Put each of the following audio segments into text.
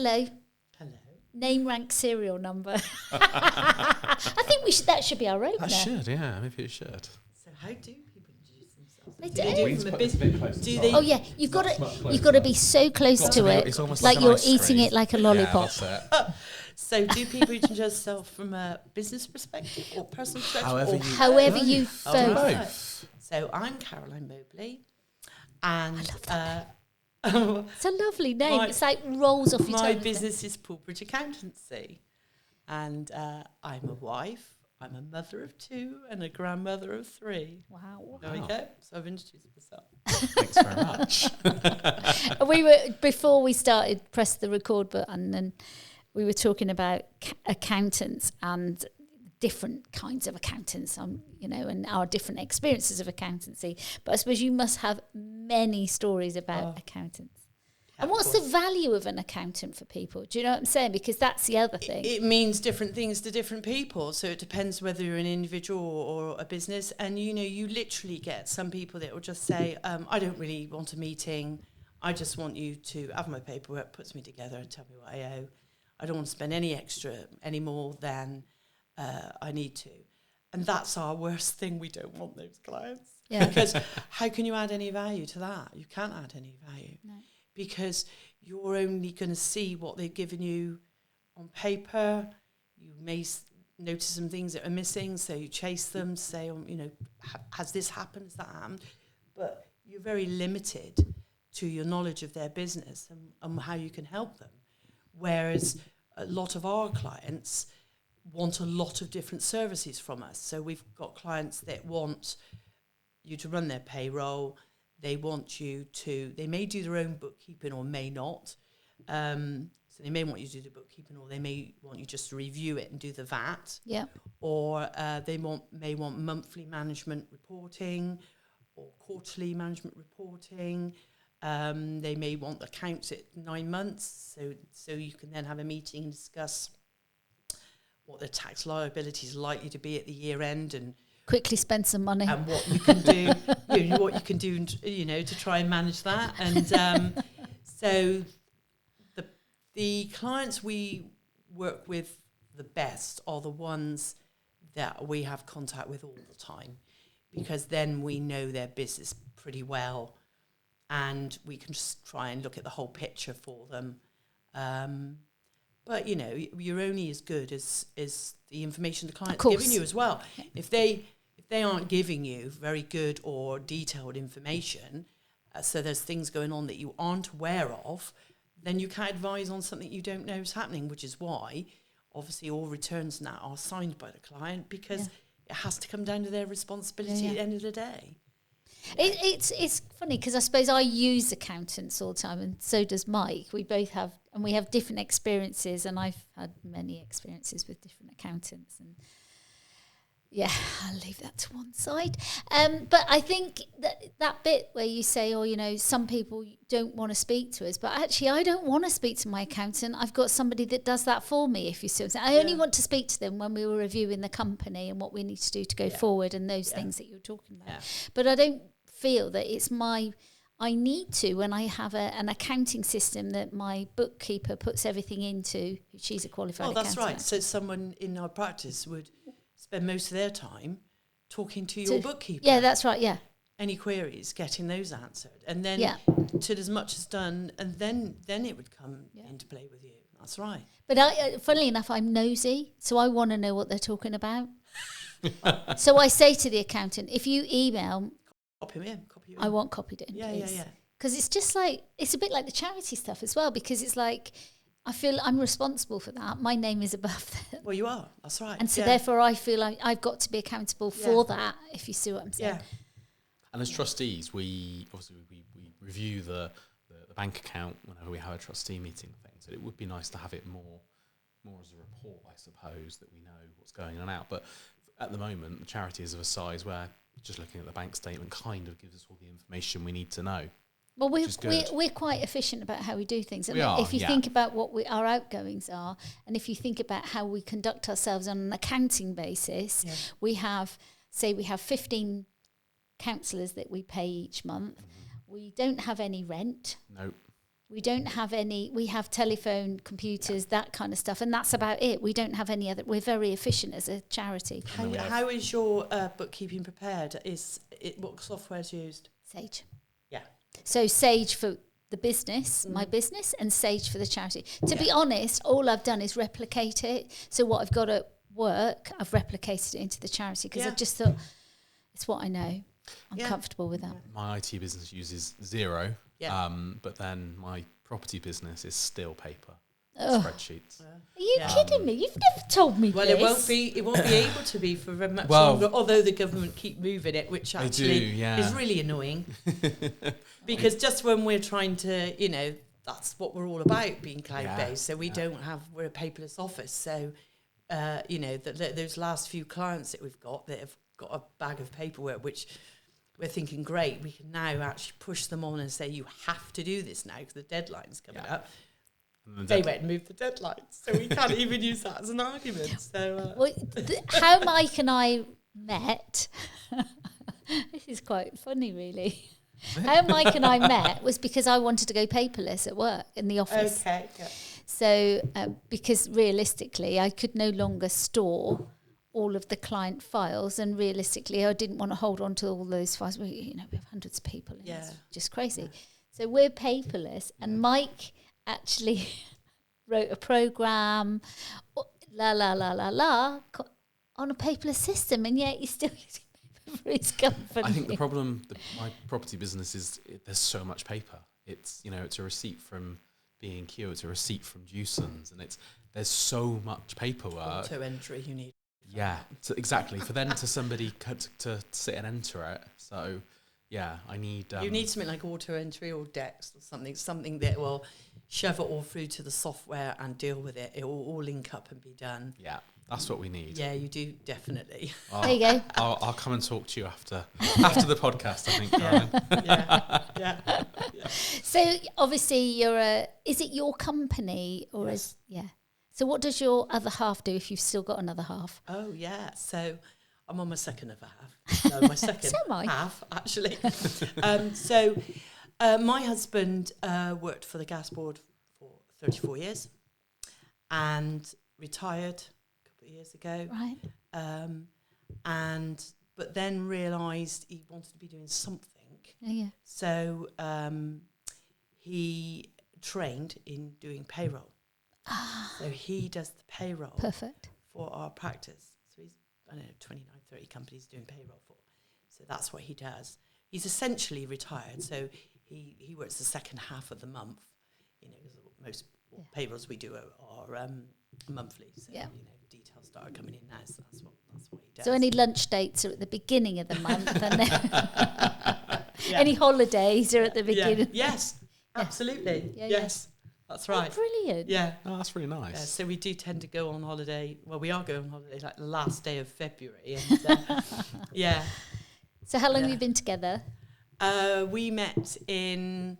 Hello. Hello. Name, rank, serial number. I think that should be our opener. That should, yeah, maybe it should. So how do people introduce themselves? They Do they do. do it from a business? Do they? Oh yeah, you've got to be so close to it, It's almost like an you're ice eating cream. it like a lollipop. Yeah, that's it. So do people introduce themselves from a business perspective or personal perspective? However you Oh, both. right. So I'm Caroline Mobley, and I love that it's a lovely name. It's like rolls off your tongue. my business is Poolbridge Accountancy, and I'm a wife. I'm a mother of 2 and a grandmother of 3. Wow. There we go. So I've introduced myself. Thanks very much. We were, before we started, press the record button, and we were talking about accountants and different kinds of accountants, and our different experiences of accountancy. But I suppose you must have many stories about accountants. Yeah, and what's the value of an accountant for people? Do you know what I'm saying? Because that's the other thing. It means different things to different people. So it depends whether you're an individual or a business. And, you literally get some people that will just say, I don't really want a meeting. I just want you to have my paperwork, puts me together and tell me what I owe. I don't want to spend any more than I need to. And that's our worst thing. We don't want those clients. Yeah. Because how can you add any value to that? You can't add any value. No. Because you're only going to see what they've given you on paper. You may notice some things that are missing, so you chase them, say, has this happened, has that happened? But you're very limited to your knowledge of their business and how you can help them. Whereas a lot of our clients want a lot of different services from us. So we've got clients that want you to run their payroll. They want you to, they may do their own bookkeeping or may not. So they may want you to do the bookkeeping, or they may want you just to review it and do the VAT. Yeah. Or they may want monthly management reporting or quarterly management reporting. They may want accounts at 9 months, so you can then have a meeting and discuss what the tax liability is likely to be at the year end and Quickly spend some money. and what you can do, what you can do, to try and manage that. And so the clients we work with the best are the ones that we have contact with all the time, because then we know their business pretty well, and we can just try and look at the whole picture for them. But you're only as good as the information the client's giving you as well. Yeah. If they aren't giving you very good or detailed information, so there's things going on that you aren't aware of, then you can't advise on something you don't know is happening, which is why obviously all returns now are signed by the client, because it has to come down to their responsibility at the end of the day. It's funny because I suppose I use accountants all the time, and so does Mike. We both have, and we have different experiences, and I've had many experiences with different accountants, and I'll leave that to one side. But I think that bit where you say, some people don't want to speak to us, but actually I don't want to speak to my accountant. I've got somebody that does that for me, if you see what I'm saying. I only want to speak to them when we were reviewing the company and what we need to do to go forward and those things that you're talking about. Yeah. But I don't feel that it's I need to, when I have an accounting system that my bookkeeper puts everything into. She's a qualified accountant. Oh, that's right. So someone in our practice would spend most of their time talking to your bookkeeper. Yeah, that's right, yeah. Any queries, getting those answered. And then till as much is done, and then it would come into play with you. That's right. But funnily enough, I'm nosy, so I want to know what they're talking about. So I say to the accountant, if you email... Copy me in. I want copied in, please. Yeah. Because it's just like, it's a bit like the charity stuff as well, because it's like... I feel I'm responsible for that. My name is above them. Well, you are. That's right. And so therefore I feel like I've got to be accountable for that, if you see what I'm saying. Yeah. And as trustees, we review the bank account whenever we have a trustee meeting and things. And it would be nice to have it more as a report, I suppose, that we know what's going on and out. But at the moment, the charity is of a size where just looking at the bank statement kind of gives us all the information we need to know. Well, we're quite efficient about how we do things. And if you think about what our outgoings are, and if you think about how we conduct ourselves on an accounting basis, we have 15 counsellors that we pay each month. Mm-hmm. We don't have any rent. Nope. We don't have any. We have telephone, computers, that kind of stuff, and that's about it. We don't have any other. We're very efficient as a charity. How is your bookkeeping prepared? What software is used? Sage. Yeah. So Sage for the business, my business, and Sage for the charity. To be honest, all I've done is replicate it. So what I've got at work, I've replicated it into the charity because I just thought it's what I know. I'm comfortable with that. My IT business uses Xero, but then my property business is still paper, spreadsheets. Are you kidding me? You've never told me this. It won't be able to be for much longer, although the government keep moving it, which actually is really annoying. Because just when we're trying to, that's what we're all about, being cloud-based. So we're a paperless office. So, those last few clients that we've got that have got a bag of paperwork, which we're thinking, great, we can now actually push them on and say, you have to do this now because the deadline's coming up. They went and moved the deadline, so we can't even use that as an argument. So, how Mike and I met, this is quite funny, really. How Mike and I met was because I wanted to go paperless at work in the office. Okay. Yeah. So, because realistically, I could no longer store all of the client files, and realistically I didn't want to hold on to all those files. We have hundreds of people, and it's just crazy. So we're paperless, and Mike actually wrote a program, on a paperless system, and yet he's still using paper for his company. I think the problem, my property business is there's so much paper. It's it's a receipt from B&Q, it's a receipt from Dewson's, and there's so much paperwork. Auto entry you need. Yeah, so exactly. For then to somebody to sit and enter it. So, I need... you need something like auto entry or Dex or something that will shove it all through to the software and deal with it. It will all link up and be done. Yeah, that's what we need. Yeah, you do, definitely. There you go. I'll come and talk to you after the podcast, I think, Caroline. Yeah. So, obviously, is it your company or Yes. So what does your other half do if you've still got another half? Oh, yeah. So I'm on my second other half. No, my second So am I. half, actually. My husband worked for the gas board for 34 years and retired a couple of years ago. Right. But then realised he wanted to be doing something. Yeah. So he trained in doing payroll. So he does the payroll. Perfect. For our practice. So he's, 29, 30 companies doing payroll for. So that's what he does. He's essentially retired, so he works the second half of the month. Most payrolls we do are monthly. So details start coming in now. So that's what he does. So any lunch dates are at the beginning of the month, and any holidays are at the beginning. Yes, absolutely. Yes. That's right. Oh, brilliant. Yeah. Oh, that's really nice. Yeah, so we do tend to go on holiday. Well, we are going on holiday like the last day of February. And, So how long have you been together? We met in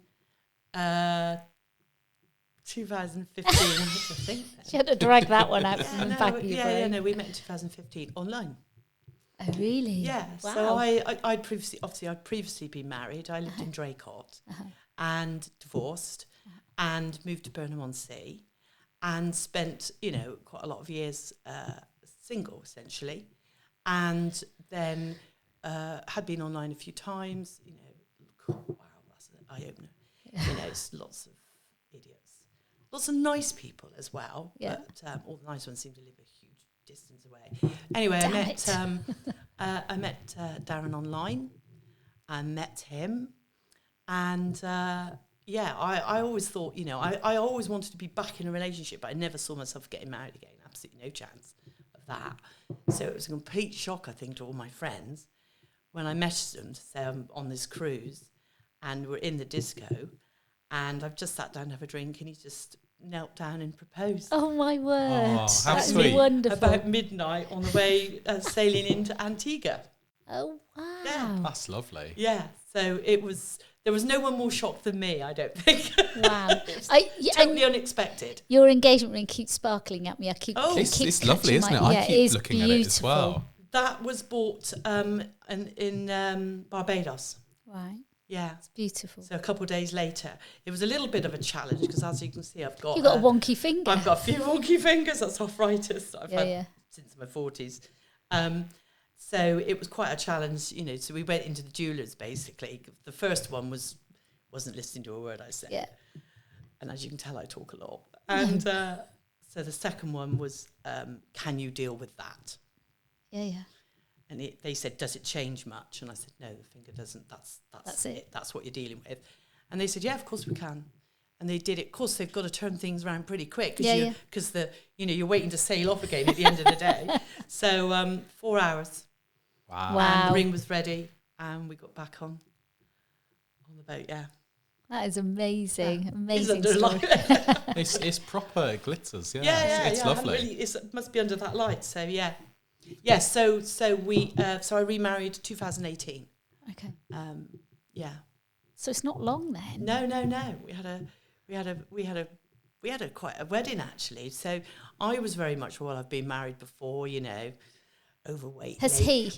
2015, I think. She had to drag that one out from the back of your brain. We met in 2015 online. Oh, really? Yeah. Wow. So I'd previously been married. I lived in Draycott and divorced. And moved to Burnham-on-Sea and spent, quite a lot of years single, essentially. And then had been online a few times, wow, that's an eye-opener. It's lots of idiots. Lots of nice people as well, but all the nice ones seem to live a huge distance away. Anyway, I met Darren online. I met him and... I always thought, I always wanted to be back in a relationship, but I never saw myself getting married again. Absolutely no chance of that. So it was a complete shock, I think, to all my friends when I messaged them to say I'm on this cruise and we're in the disco and I've just sat down to have a drink and he just knelt down and proposed. Oh, my word. Oh, how That's sweet. Wonderful. About midnight on the way sailing into Antigua. Oh, wow. Yeah. That's lovely. Yeah. So there was no one more shocked than me, I don't think. Wow. Totally unexpected. Your engagement ring keeps sparkling at me. It's lovely, isn't it? I keep looking at it as well. That was bought in Barbados. Right. Yeah. It's beautiful. So a couple of days later, it was a little bit of a challenge because, as you can see, I've got... You've got a wonky finger. I've got a few wonky fingers. That's arthritis that I've had yeah. since my 40s. So it was quite a challenge, you know. So we went into the jewellers, basically. The first one wasn't listening to a word I said. Yeah. And as you can tell, I talk a lot. And so the second one was, can you deal with that? Yeah. And they said, does it change much? And I said, no, the finger doesn't. That's it. That's what you're dealing with. And they said, yeah, of course we can. And they did it. Of course, they've got to turn things around pretty quick because you're waiting to sail off again at the end of the day. So 4 hours. Wow. And the ring was ready, and we got back on the boat. Yeah. That is amazing. Yeah. Amazing story. It's proper glitters. Yeah. Yeah. It's lovely. It must be under that light. So yeah. Yeah. So I remarried 2018. Okay. Yeah. So it's not long then. No. We had quite a wedding actually. So I was very much, well, I've been married before, you know, overweight. Has he?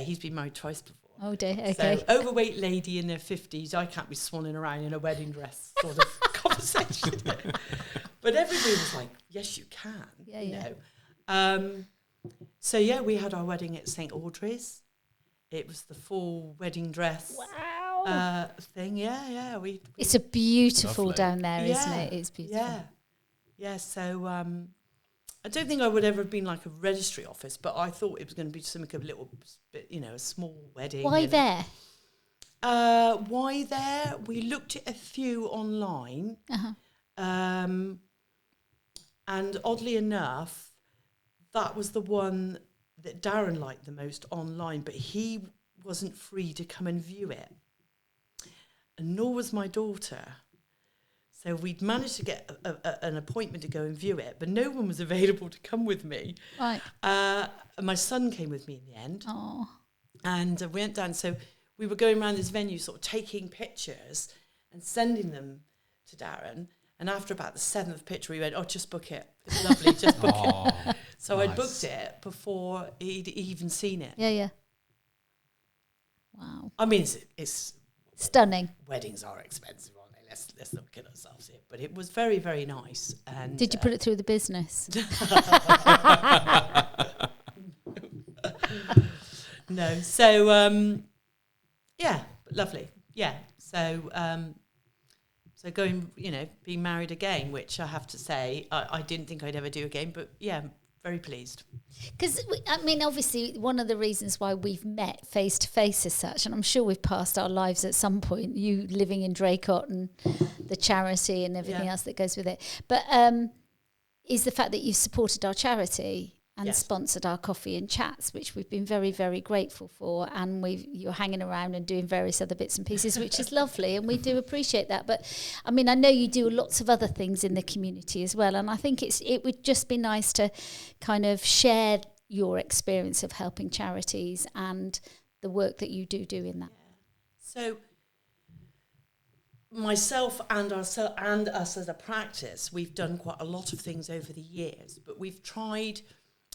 He's been married twice before. Oh dear. Okay. So overweight lady in their 50s, I can't be swanning around in a wedding dress sort of conversation. But everybody was like, yes, you can. Yeah. You know. So yeah, we had our wedding at St. Audrey's. It was the full wedding dress. Wow. Thing. Yeah. It's a beautiful Lovely. down there, isn't it? It's beautiful. Yeah. So I don't think I would ever have been like a registry office, but I thought it was going to be something a little bit, you know, a small wedding. Why there? Why there? We looked at a few online. Uh-huh. And oddly enough, that was the one that Darren liked the most online, but he wasn't free to come and view it. And nor was my daughter. So we'd managed to get an appointment to go and view it, but no one was available to come with me. Right. And my son came with me in the end. Oh. And we went down. So we were going around this venue sort of taking pictures and sending them to Darren. And after about the 7th picture, we went, oh, just book it. It's lovely, just book it. So nice. I booked it before he'd even seen it. Yeah. Wow. I mean, it's Stunning. weddings are expensive, aren't they? Let's not kid ourselves here. But it was very, very nice. And Did you put it through the business? No. So, yeah, lovely. Yeah. So going, you know, being married again, which I have to say, I didn't think I'd ever do again, but yeah, I'm very pleased. Because, I mean, obviously, one of the reasons why we've met face to face as such, and I'm sure we've passed our lives at some point, you living in Draycott and the charity and everything else that goes with it, but is the fact that you've supported our charity and sponsored our coffee and chats, which we've been very, very grateful for. And you're hanging around and doing various other bits and pieces, which is lovely. And we do appreciate that. But I mean, I know you do lots of other things in the community as well. And I think it would just be nice to kind of share your experience of helping charities and the work that you do in that. So myself and us as a practice, we've done quite a lot of things over the years, but we've tried.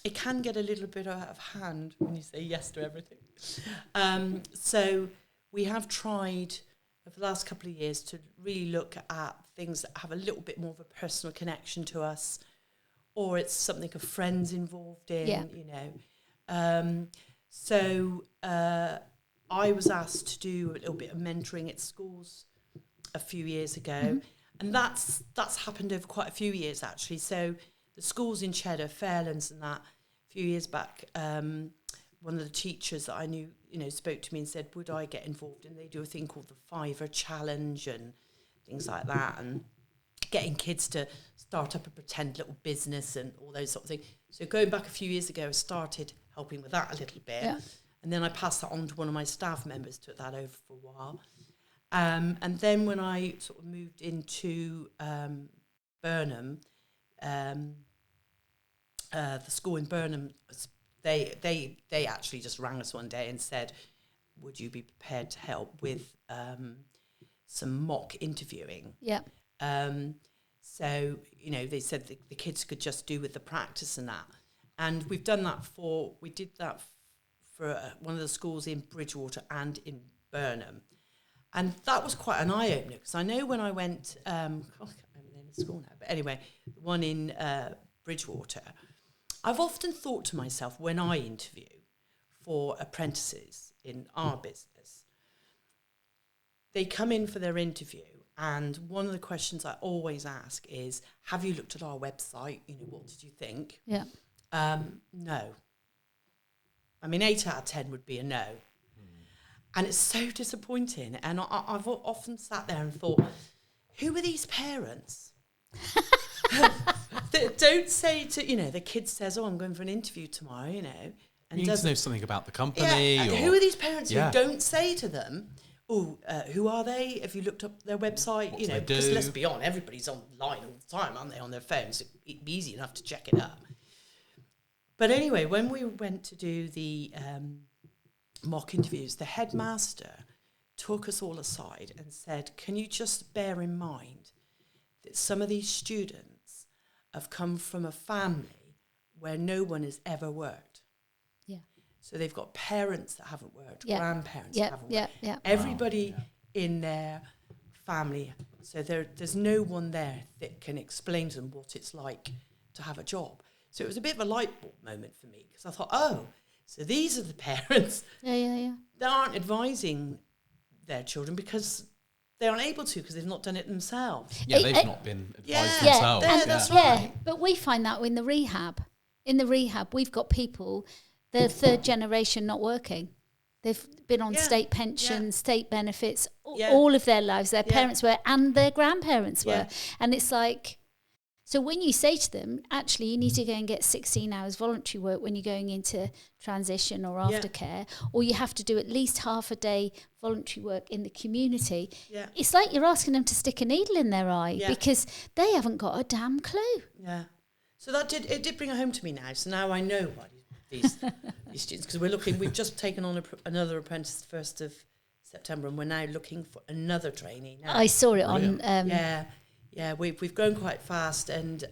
It can get a little bit out of hand when you say yes to everything. So we have tried over the last couple of years to really look at things that have a little bit more of a personal connection to us, or it's something a friend's involved in, you know. So I was asked to do a little bit of mentoring at schools a few years ago, and that's happened over quite a few years actually. So the schools in Cheddar, Fairlands and that, a few years back, one of the teachers that I knew, you know, spoke to me and said, would I get involved? And they do a thing called the Fiver Challenge and things like that, and getting kids to start up a pretend little business and all those sort of things. So going back a few years ago, I started helping with that a little bit. Yeah. And then I passed that on to one of my staff members, took that over for a while. And then when I sort of moved into Burnham, the school in Burnham, they actually just rang us one day and said, would you be prepared to help with some mock interviewing? Yeah. So, you know, they said the kids could just do with the practice and that. And we did that for one of the schools in Bridgewater and in Burnham. And that was quite an eye-opener, because I know when I went, I can't remember the name of the school now, but anyway, the one in Bridgewater, I've often thought to myself when I interview for apprentices in our business, they come in for their interview, and one of the questions I always ask is, have you looked at our website? You know, what did you think? Yeah. No. I mean, 8 out of 10 would be a no. And it's so disappointing. And I've often sat there and thought, who are these parents? That don't say to, you know, the kid says, oh, I'm going for an interview tomorrow, you know. And you need to know something about the company. Or who are these parents who don't say to them, oh, who are they? Have you looked up their website? What you know, because let's be honest, everybody's online all the time, aren't they, on their phones? So it'd be easy enough to check it up. But anyway, when we went to do the mock interviews, the headmaster took us all aside and said, can you just bear in mind that some of these students have come from a family where no one has ever worked. Yeah. So they've got parents that haven't worked, Yeah. grandparents Yeah. that haven't Yeah. worked. Yeah. Everybody in their family. So there's no one there that can explain to them what it's like to have a job. So it was a bit of a light bulb moment for me, because I thought, oh, so these are the parents that aren't advising their children because they aren't able to, because they've not done it themselves. Yeah, they've not been advised Yeah. themselves. Yeah, that's right. Yeah, but we find that in the rehab. In the rehab, we've got people, they're third generation not working. They've been on state pensions, state benefits, all of their lives. Their parents were, and their grandparents were. And it's like, so when you say to them, actually, you need to go and get 16 hours voluntary work when you're going into transition or aftercare, or you have to do at least half a day voluntary work in the community, it's like you're asking them to stick a needle in their eye because they haven't got a damn clue. Yeah. So that did bring it home to me now. So now I know why these students, because we've just taken on another apprentice 1st of September, and we're now looking for another trainee now. I saw it Brilliant. on... Yeah, we've grown quite fast, and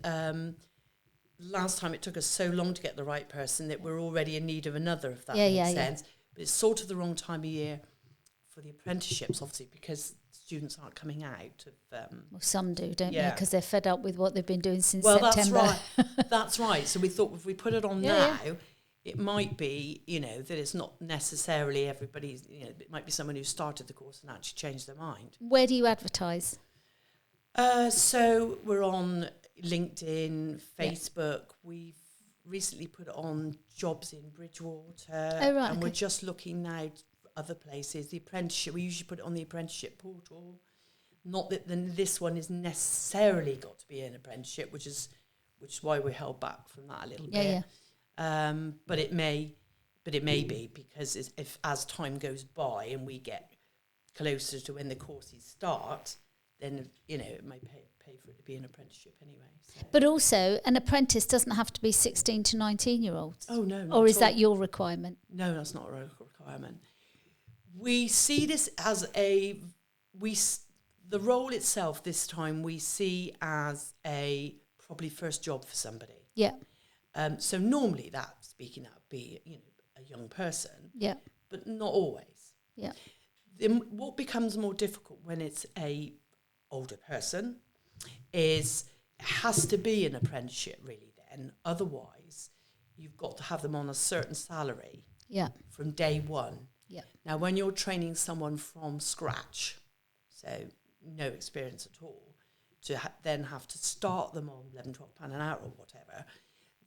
last time it took us so long to get the right person that we're already in need of another, if that makes sense. But it's sort of the wrong time of year for the apprenticeships, obviously, because students aren't coming out of... well, some do, don't they? Because they're fed up with what they've been doing since September. September. That's right. So we thought if we put it on now, it might be, you know, that it's not necessarily everybody's, you know, it might be someone who started the course and actually changed their mind. Where do you advertise? So we're on LinkedIn, Facebook. We've recently put it on Jobs in Bridgewater. Oh, right. And we're just looking now at other places. The apprenticeship, we usually put it on the apprenticeship portal. Not that this one is necessarily got to be an apprenticeship, which is why we're held back from that a little bit. But it may be, because if as time goes by and we get closer to when the courses start, then, you know, it may pay for it to be an apprenticeship anyway. So. But also, an apprentice doesn't have to be 16 to 19-year-olds. Oh, no. Or is that your requirement? No, that's not a requirement. We see this as the role itself this time we see as a probably first job for somebody. Yeah. So normally that, speaking up, be, you know, a young person. Yeah. But not always. Yeah. Then what becomes more difficult when it's a older person is it has to be an apprenticeship really then. Otherwise, you've got to have them on a certain salary from day one. Yeah. Now, when you're training someone from scratch, so no experience at all, to then have to start them on £11, £12 an hour or whatever,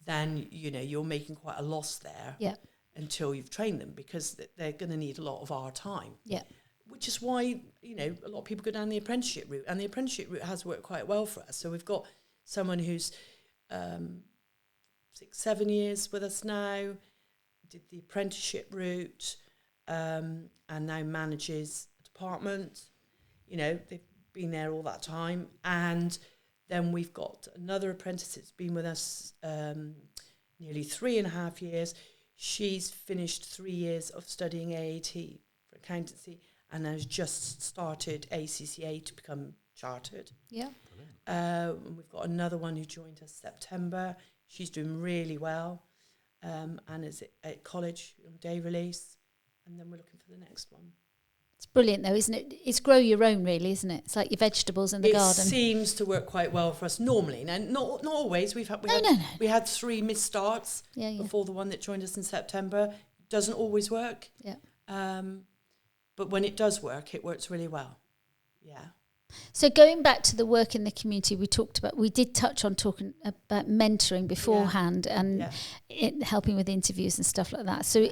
then, you know, you're making quite a loss there until you've trained them, because they're going to need a lot of our time. Yeah. Which is why, you know, a lot of people go down the apprenticeship route, and the apprenticeship route has worked quite well for us. So we've got someone who's 6-7 years with us now, did the apprenticeship route, and now manages a department. You know, they've been there all that time. And then we've got another apprentice that's been with us nearly 3.5 years. She's finished 3 years of studying AAT for accountancy, and has just started ACCA to become chartered. Yeah. And we've got another one who joined us September. She's doing really well, and is at college on day release. And then we're looking for the next one. It's brilliant though, isn't it? It's grow your own, really, isn't it? It's like your vegetables in the garden. It seems to work quite well for us normally. Now, not always. We had 3 missed-starts before the one that joined us in September. It doesn't always work. Yeah. But when it does work, it works really well. Yeah. So going back to the work in the community, we did touch on talking about mentoring beforehand and helping with interviews and stuff like that. So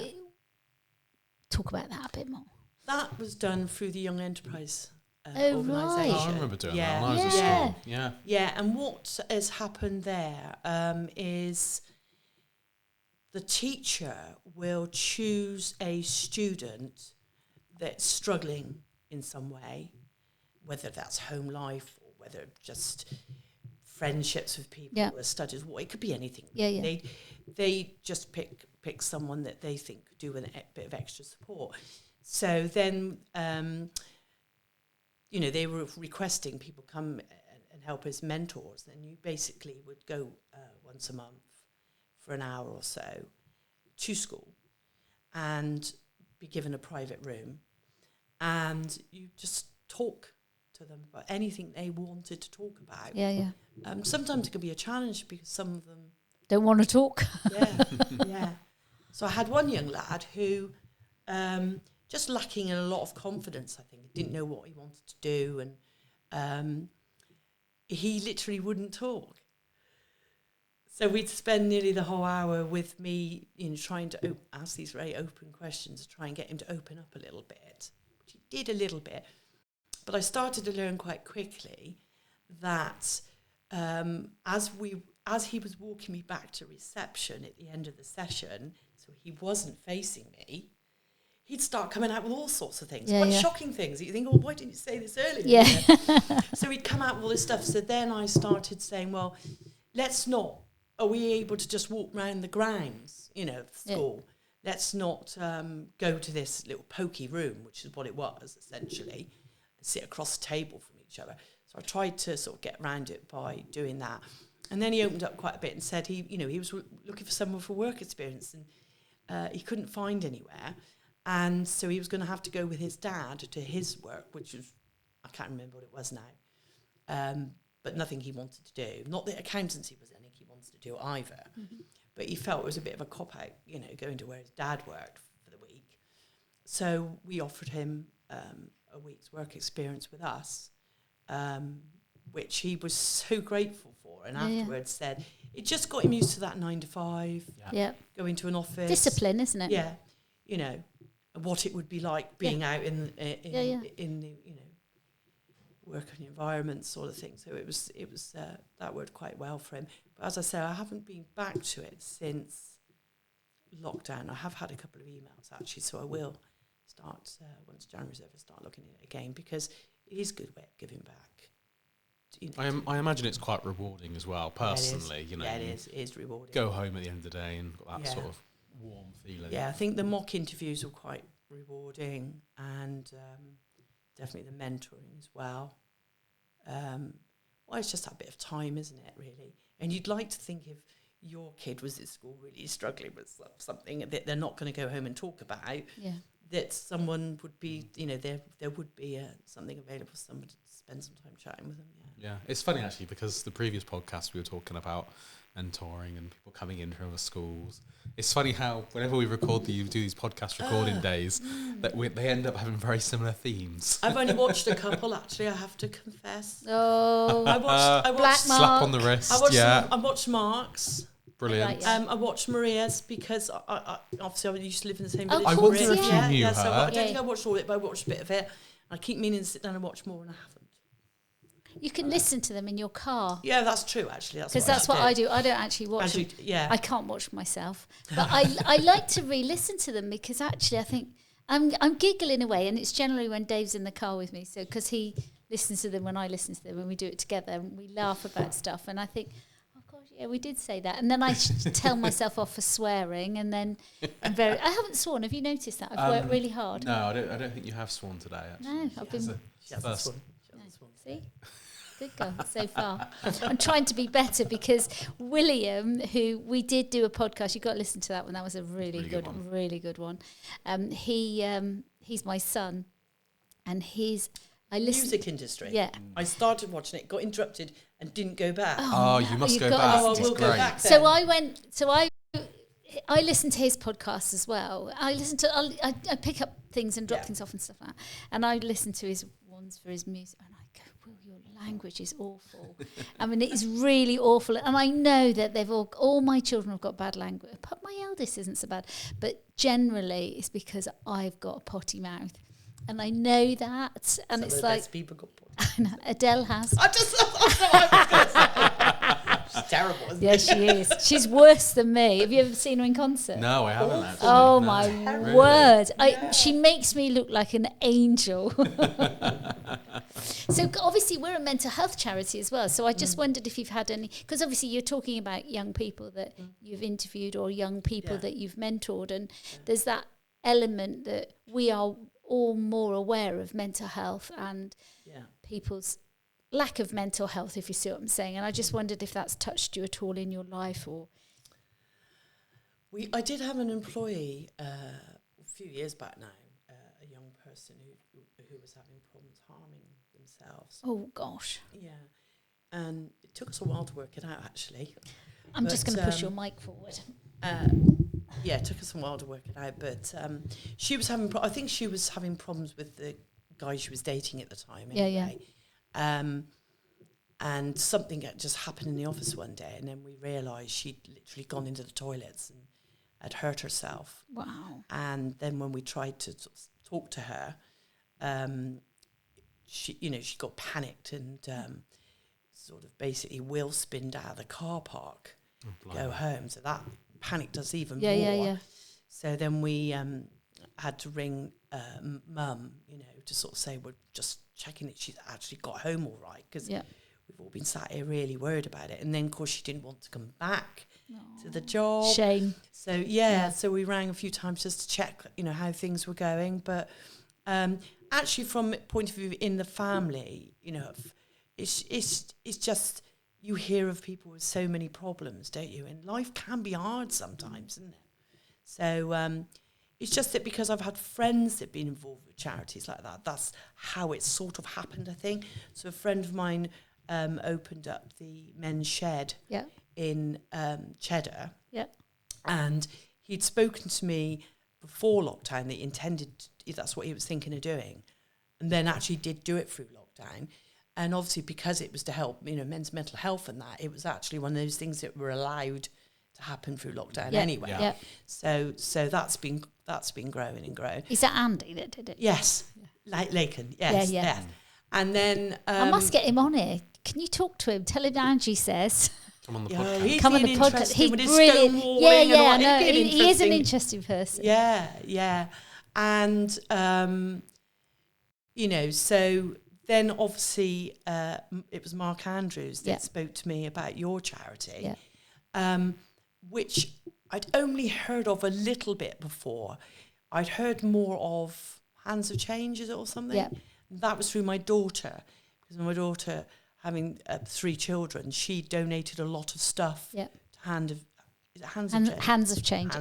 talk about that a bit more. That was done through the Young Enterprise organisation. Right. Oh, I remember doing that when I was at school. Yeah. Yeah, and what has happened there is the teacher will choose a student that's struggling in some way, whether that's home life or whether just friendships with people or studies, it could be anything. Yeah. They just pick someone that they think could do a bit of extra support. So then, they were requesting people come and help as mentors, and you basically would go once a month for an hour or so to school and be given a private room, and you just talk to them about anything they wanted to talk about. Yeah. Sometimes it can be a challenge because some of them don't want to talk. Yeah. So I had one young lad who, just lacking in a lot of confidence, I think, didn't know what he wanted to do, and he literally wouldn't talk. So we'd spend nearly the whole hour with me, trying to ask these very open questions to try and get him to open up a little bit, which he did a little bit. But I started to learn quite quickly that as he was walking me back to reception at the end of the session, so he wasn't facing me, he'd start coming out with all sorts of things, quite shocking things. You think, why didn't you say this earlier? Yeah. So he'd come out with all this stuff. So then I started saying, well, are we able to just walk around the grounds, of school? Yeah. Let's not go to this little pokey room, which is what it was, essentially, and sit across the table from each other. So I tried to sort of get around it by doing that. And then he opened up quite a bit and said he was looking for someone for work experience, and he couldn't find anywhere. And so he was going to have to go with his dad to his work, which was, I can't remember what it was now, but nothing he wanted to do. Not that accountancy was anything he wanted to do either, but he felt it was a bit of a cop-out, going to where his dad worked for the week. So we offered him a week's work experience with us, which he was so grateful for, and afterwards said it just got him used to that 9 to 5, going to an office. Discipline, isn't it? Yeah, what it would be like being out in the working environment sort of thing. So it was that worked quite well for him. But as I say, I haven't been back to it since lockdown. I have had a couple of emails actually, so I will start once January's over, start looking at it again, because it is a good way of giving back. I imagine it's quite rewarding as well, personally. It is rewarding. Go home at the end of the day and got that sort of warm feeling. Yeah, I think the mock interviews were quite rewarding, and definitely the mentoring as well. It's just that bit of time, isn't it, really? And you'd like to think if your kid was at school really struggling with something that they're not going to go home and talk about, that someone would be, there would be something available for somebody to spend some time chatting with them. Yeah, it's funny actually, because the previous podcast we were talking about mentoring and people coming in from other schools. It's funny how whenever we do these podcast recording days, that they end up having very similar themes. I've only watched a couple, actually, I have to confess. Oh, I watched Black slap on the wrist. I watched Mark's. Brilliant. I watched Maria's because I obviously I used to live in the same village. I wonder if you knew her. So I don't think I watched all of it, but I watched a bit of it. I keep meaning to sit down and watch more, and I haven't. You can listen to them in your car. Yeah, that's true, actually. Because that's what I do. I don't actually watch them. I can't watch myself. But I like to re-listen to them, because actually I think I'm giggling away, and it's generally when Dave's in the car with me. So because he listens to them when I listen to them, and we do it together, and we laugh about stuff. And I think, oh gosh, yeah, we did say that. And then I tell myself off for swearing, and then I haven't sworn. Have you noticed that? I've worked really hard. No, I don't think you have sworn today, actually. No, I've been... She hasn't sworn. See? Good girl so far. I'm trying to be better, because William, who we did do a podcast, you've got to listen to that one. That was a really good one. He's my son, and I listened. Music industry. Yeah. I started watching it, got interrupted, and didn't go back. Oh, you must go back. Oh, I It's will go great. back then. So I listened to his podcast as well. I pick up things and drop things off and stuff like that. And I listen to his ones for his music, and I go, "Well, your language is awful." I mean, it is really awful. And I know that all my children have got bad language. But my eldest isn't so bad. But generally, it's because I've got a potty mouth. And I know that, and Some it's of the like best people got potty. I know, Adele has. That's what I was going to say. She's terrible, isn't Yeah, she is. She's worse than me. Have you ever seen her in concert? No, I haven't actually. Oh No. my Really? word! She makes me look like an angel. So obviously we're a mental health charity as well. So I just wondered if you've had any, because obviously you're talking about young people that you've interviewed or young people that you've mentored, and there's that element that we are all more aware of mental health and people's lack of mental health, if you see what I'm saying. And I just wondered if that's touched you at all in your life, or I did have an employee a few years back now, a young person who was having problems harming themselves. oh gosh, Yeah, and it took us a while to work it out, actually. I'm just going to push your mic forward. Yeah, it took us a while to work it out, but she was having. I think she was having problems with the guy she was dating at the time. Anyway. And something had just happened in the office one day, and then we realised she'd literally gone into the toilets and had hurt herself. Wow. And then when we tried to sort of talk to her, she got panicked and sort of basically wheel spinned out of the car park, go home. So that panicked us even more. Yeah. So then we had to ring mum, to sort of say we're just checking that she's actually got home all right, because we've all been sat here really worried about it. And then, of course, she didn't want to come back to the job. Shame. So, so we rang a few times just to check, how things were going. But actually, from a point of view in the family, it's just, you hear of people with so many problems, don't you? And life can be hard sometimes, isn't it? So it's just that because I've had friends that have been involved with charities like that, that's how it sort of happened, I think. So a friend of mine opened up the men's shed in Cheddar. Yeah. And he'd spoken to me before lockdown that he intended, that's what he was thinking of doing, and then actually did do it through lockdown. And obviously because it was to help, men's mental health and that, it was actually one of those things that were allowed to happen through lockdown anyway. Yeah. So that's been growing and growing. Is that Andy that did it? Yes. Laken. Yes. Yeah. And then I must get him on here. Can you talk to him? Tell him Angie says. Come on the podcast. Come on the podcast. He's brilliant. I know. He is an interesting person. Yeah. And so then obviously it was Mark Andrews that spoke to me about your charity. Yeah. Which I'd only heard of a little bit before. I'd heard more of Hands of Change, is it, or something? Yeah. That was through my daughter, because my daughter, having 3 children, she donated a lot of stuff to Hands of Change.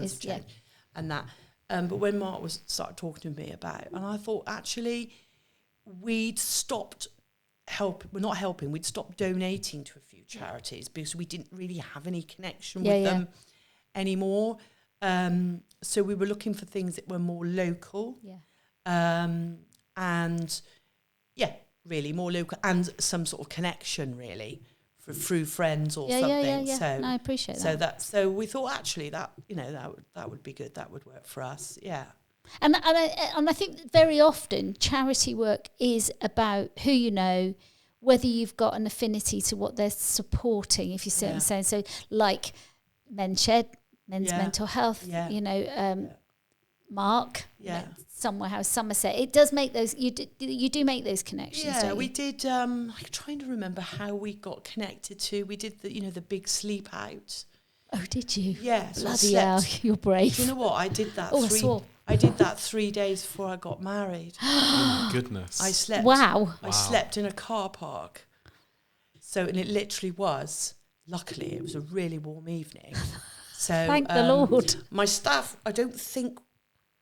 And that. But when Mark started talking to me about it, and I thought, actually, we'd stopped we'd stopped donating to a few charities because we didn't really have any connection with them anymore. So we were looking for things that were more local. Really more local and some sort of connection, really, through friends or something. Yeah. So no, I appreciate that. So we thought actually that that would be good. That would work for us. Yeah. And I think very often charity work is about who you know, whether you've got an affinity to what they're supporting, if you see what I'm saying. So like Men's Shed, Men's Mental Health, Mark, Somewhere House, Somerset. It does make those, you do make those connections, don't you? We did, I'm trying to remember how we got connected to, we did the big sleep out. Oh, did you? Yeah. So bloody hell, you're brave. Do you know what? I did that. I did that 3 days before I got married. Oh my goodness. I slept. Wow. I slept in a car park. So, and it literally was, luckily, it was a really warm evening. So thank the Lord. My staff, I don't think,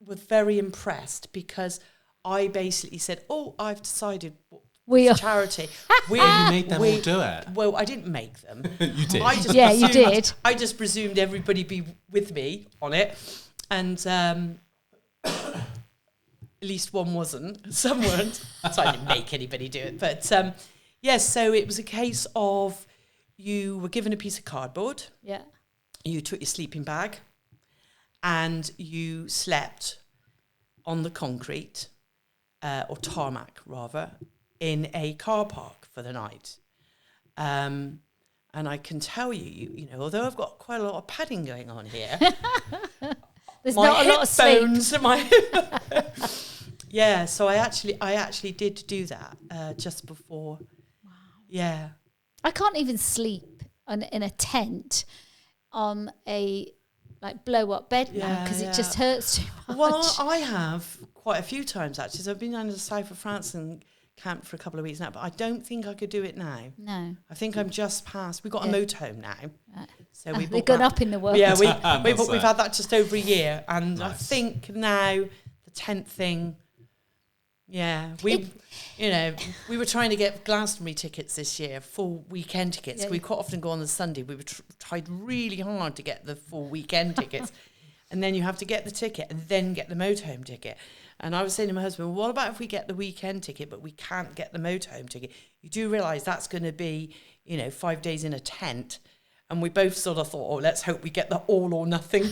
were very impressed because I basically said, "Oh, I've decided We it's are- a charity." You made them all do it. Well, I didn't make them. You did. I just Yeah, you presumed- did. I just presumed everybody be with me on it, and at least one wasn't. Some weren't. So I didn't make anybody do it. But yes, so it was a case of you were given a piece of cardboard. Yeah. You took your sleeping bag, and you slept on the concrete, or tarmac rather, in a car park for the night. And I can tell you, you know, although I've got quite a lot of padding going on here, There's my not a hip lot of sleep. bones and my yeah. So I actually did do that just before. Wow. Yeah. I can't even sleep in a tent on a like blow up bed now because it just hurts too much. Well, I have quite a few times actually. So I've been down to the south of France and camped for a couple of weeks now, but I don't think I could do it now. No. I think I'm just past. We've got a motorhome now. Right. So we They've bought gone that. up in the world. Yeah, we've That's had that just over a year. And I Nice. think now the tent thing, yeah, we were trying to get Glastonbury tickets this year, full weekend tickets. Yeah. We quite often go on the Sunday. We tried really hard to get the full weekend tickets. And then you have to get the ticket and then get the motorhome ticket. And I was saying to my husband, well, what about if we get the weekend ticket, but we can't get the motorhome ticket? You do realise that's going to be, 5 days in a tent. And we both sort of thought, oh, let's hope we get the all or nothing.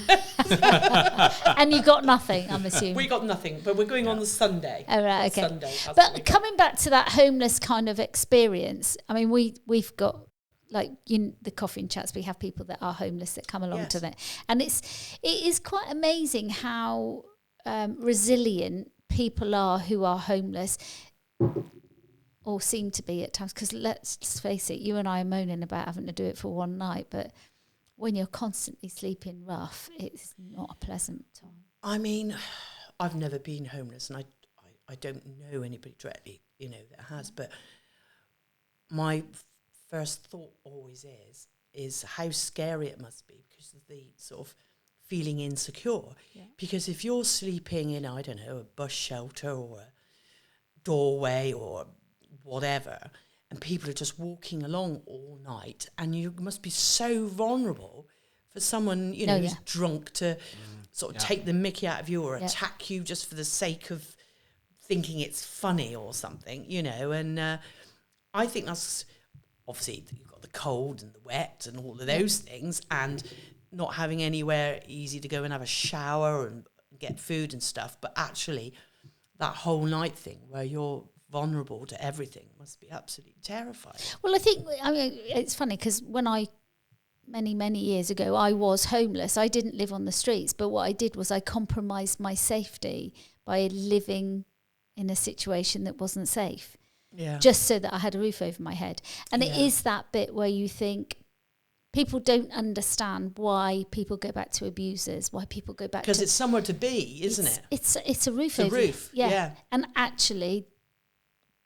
And you got nothing, I'm assuming. We got nothing, but we're going on the Sunday. Oh, right, okay. Sunday, that's what we But got. coming back to that homeless kind of experience, I mean, we've got like the coffee and chats. We have people that are homeless that come along to that, and it is quite amazing how resilient people are who are homeless, or seem to be at times. Because let's face it, you and I are moaning about having to do it for one night, but when you're constantly sleeping rough, it's not a pleasant time. I mean, I've never been homeless, and I don't know anybody directly, that has. But my first thought always is how scary it must be because of the sort of feeling insecure. Yeah. Because if you're sleeping in, I don't know, a bus shelter or a doorway or whatever, and people are just walking along all night, and you must be so vulnerable for someone, who's drunk to sort of take the mickey out of you or attack you just for the sake of thinking it's funny or something, and I think that's obviously you've got the cold and the wet and all of those things, and not having anywhere easy to go and have a shower and get food and stuff, but actually that whole night thing where you're vulnerable to everything must be absolutely terrifying. Well, I mean, it's funny because when many years ago, I was homeless. I didn't live on the streets, but what I did was I compromised my safety by living in a situation that wasn't safe. Yeah. Just so that I had a roof over my head. And it is that bit where you think people don't understand why people go back to abusers, why people go back to... Because it's somewhere to be, isn't it? It's a roof over. It's a roof, yeah. And actually,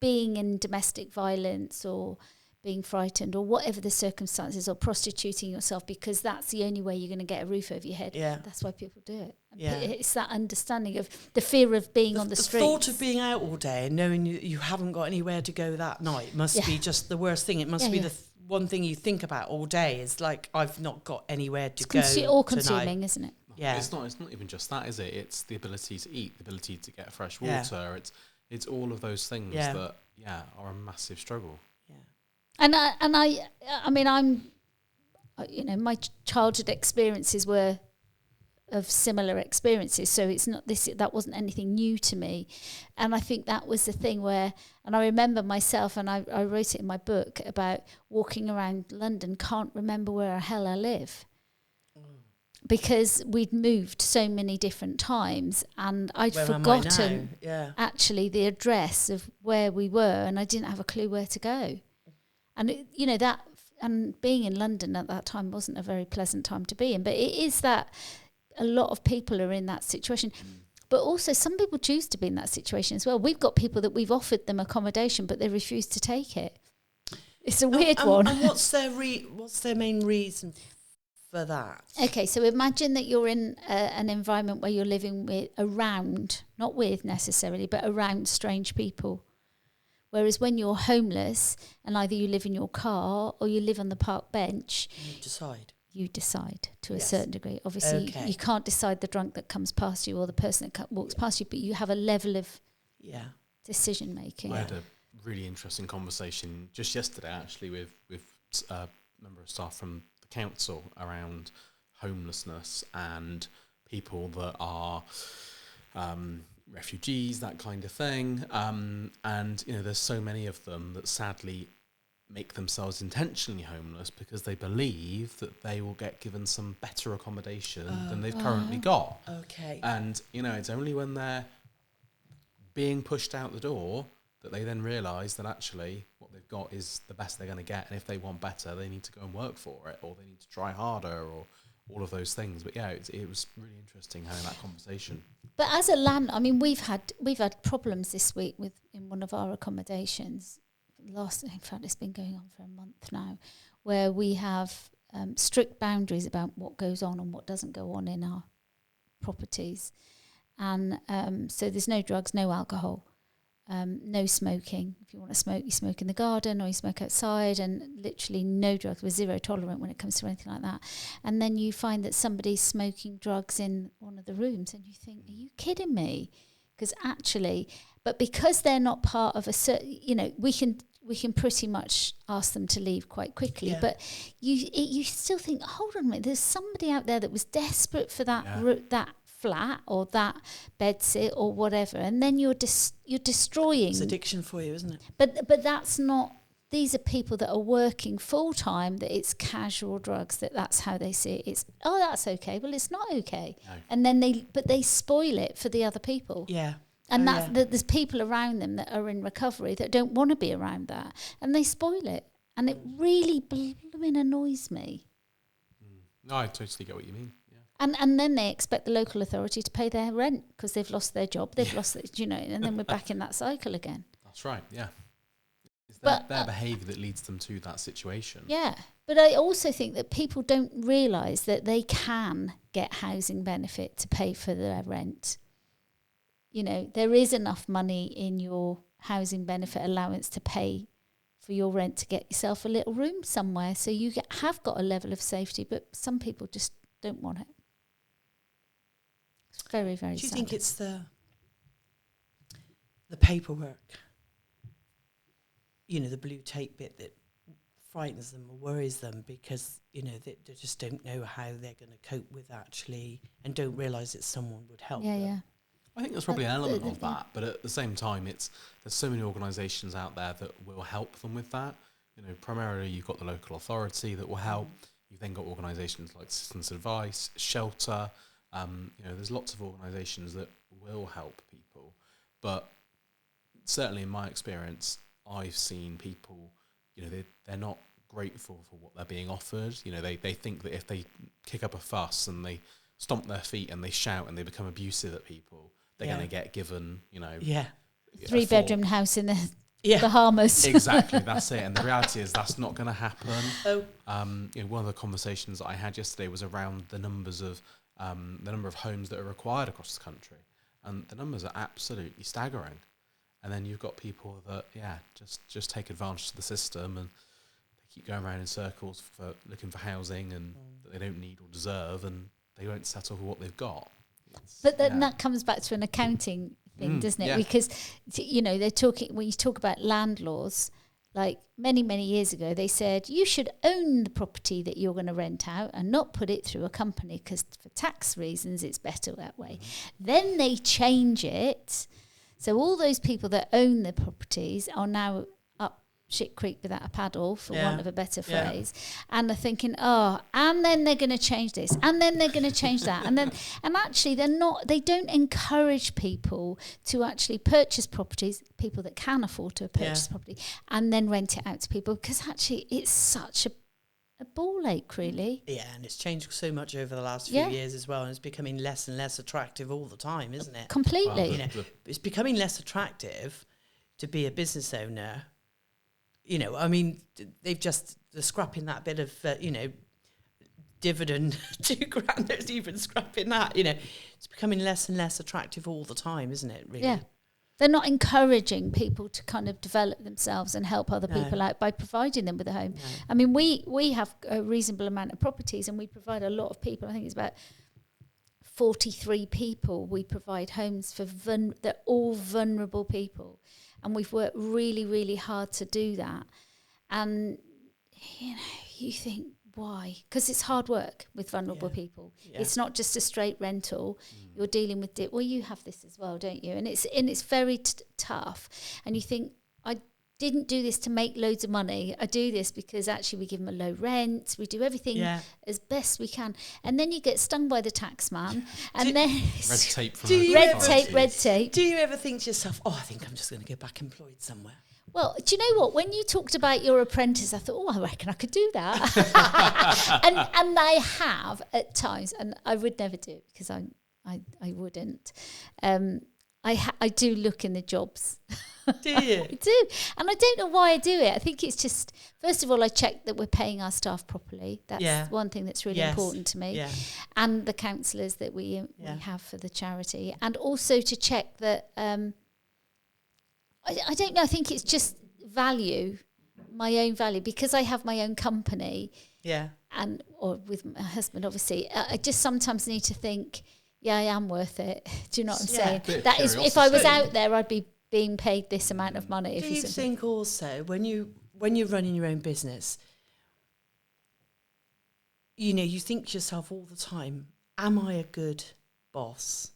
being in domestic violence or being frightened or whatever the circumstances, or prostituting yourself because that's the only way you're going to get a roof over your head. Yeah. That's why people do it. Yeah. It's that understanding of the fear of being on the streets. The thought of being out all day and knowing you haven't got anywhere to go that night must be just the worst thing. It must be the one thing you think about all day is like, I've not got anywhere to go. It's all-consuming, tonight. Isn't it? Yeah. It's not even just that, is it? It's the ability to eat, the ability to get fresh water. It's all of those things that are a massive struggle. And I mean, I'm, my childhood experiences were of similar experiences, so it's not that wasn't anything new to me. And I think that was the thing where, and I remember myself, and I wrote it in my book about walking around London, can't remember where the hell I live. Because we'd moved so many different times, and I'd forgotten actually the address of where we were, and I didn't have a clue where to go. And and being in London at that time wasn't a very pleasant time to be in. But it is that a lot of people are in that situation. But also some people choose to be in that situation as well. We've got people that we've offered them accommodation, but they refuse to take it. It's a weird one. And what's their main reason for that? Okay, so imagine that you're in an environment where you're living not with necessarily, but around strange people. Whereas when you're homeless and either you live in your car or you live on the park bench, you decide to a certain degree. Obviously, you can't decide the drunk that comes past you or the person that walks past you, but you have a level of decision making. I had a really interesting conversation just yesterday, actually, with a member of staff from the council around homelessness and people that are refugees, that kind of thing. And, you know, there's so many of them that sadly make themselves intentionally homeless because they believe that they will get given some better accommodation than they've currently got. Okay. And, you know, it's only when they're being pushed out the door that they then realise that actually what they've got is the best they're going to get. And if they want better, they need to go and work for it, or they need to try harder, or all of those things. But yeah, it was really interesting having that conversation. But as a I mean, we've had problems this week in one of our accommodations. In fact, it's been going on for a month now, where we have strict boundaries about what goes on and what doesn't go on in our properties. And so there's no drugs, no alcohol, no smoking. If you want to smoke, you smoke in the garden or you smoke outside, and literally no drugs. We're zero tolerant when it comes to anything like that. And then you find that somebody's smoking drugs in one of the rooms and you think, are you kidding me? Because actually, but because they're not part of a certain, you know, we can pretty much ask them to leave quite quickly, but you still think, hold on a minute, there's somebody out there that was desperate for that that flat or that bedsit or whatever, and then you're destroying. It's addiction for you, isn't it? But that's not. These are people that are working full time. That it's casual drugs. That's how they see it. It's that's okay. Well, it's not okay. No. And then they spoil it for the other people. Yeah. And there's people around them that are in recovery that don't want to be around that, and they spoil it, and it really blooming annoys me. No, I totally get what you mean. And then they expect the local authority to pay their rent because they've lost their job, they've lost it, you know, and then we're back in that cycle again. That's right, yeah. It's their behaviour that leads them to that situation. Yeah, but I also think that people don't realise that they can get housing benefit to pay for their rent. You know, there is enough money in your housing benefit allowance to pay for your rent to get yourself a little room somewhere. So you have got a level of safety, but some people just don't want it. It's very, very sad. Do you think it's the paperwork, you know, the blue tape bit that frightens them or worries them because, you know, they just don't know how they're going to cope with actually and don't realise that someone would help them? Yeah. I think there's probably an element of that, but at the same time, there's so many organisations out there that will help them with that. You know, primarily you've got the local authority that will help. You've then got organisations like Citizens Advice, Shelter. You know, there's lots of organisations that will help people. But certainly in my experience, I've seen people, you know, they're not grateful for what they're being offered. You know, they think that if they kick up a fuss and they stomp their feet and they shout and they become abusive at people, they're going to get given, you know... 3-bedroom house in the Bahamas. Exactly, that's it. And the reality is that's not going to happen. You know, one of the conversations that I had yesterday was around the number of homes that are required across the country. And the numbers are absolutely staggering. And then you've got people that, just take advantage of the system and they keep going around in circles for looking for housing and that they don't need or deserve, and they won't settle for what they've got. But then that comes back to an accounting thing, doesn't it? Yeah. Because, you know, when you talk about land laws, like many, many years ago, they said you should own the property that you're going to rent out and not put it through a company because for tax reasons it's better that way. Then they change it. So all those people that own the properties are now up shit creek without a paddle, for want of a better phrase, and they're thinking, and then they're going to change this, and then they're going to change that, and actually they don't encourage people to actually purchase properties, people that can afford to purchase property, and then rent it out to people, because actually it's such a ball ache, really. Yeah, and it's changed so much over the last few years as well, and it's becoming less and less attractive all the time, isn't it? Completely. You know, it's becoming less attractive to be a business owner. You know, I mean, they're scrapping that bit of, you know, dividend, £2,000, there's even scrapping that, you know. It's becoming less and less attractive all the time, isn't it, really? Yeah. They're not encouraging people to kind of develop themselves and help other people out by providing them with a home. No. I mean, we have a reasonable amount of properties and we provide a lot of people. I think it's about 43 people we provide homes for. They're all vulnerable people. And we've worked really, really hard to do that. And, you know, you think, why? Because it's hard work with vulnerable people. Yeah. It's not just a straight rental. You're dealing with well, you have this as well, don't you? And it's very tough. And you think, I didn't do this to make loads of money. I do this because actually we give them a low rent. We do everything as best we can. And then you get stung by the tax man. And then red tape from red tape. Do you ever think to yourself, I think I'm just going to go back employed somewhere? Well, do you know what? When you talked about your apprentice, I thought, I reckon I could do that. and I have at times, and I would never do it because I wouldn't. I do look in the jobs. Do you? I do. And I don't know why I do it. I think it's just, first of all, I check that we're paying our staff properly. That's one thing that's really important to me. Yeah. And the counsellors that we have for the charity. And also to check that... I don't know. I think it's just value, my own value, because I have my own company. Yeah. Or with my husband, obviously. I just sometimes need to think, I am worth it. Do you know what I'm saying? That is, if I was out there, I'd be being paid this amount of money. Do you think also when you're running your own business, you know, you think to yourself all the time, am I a good boss?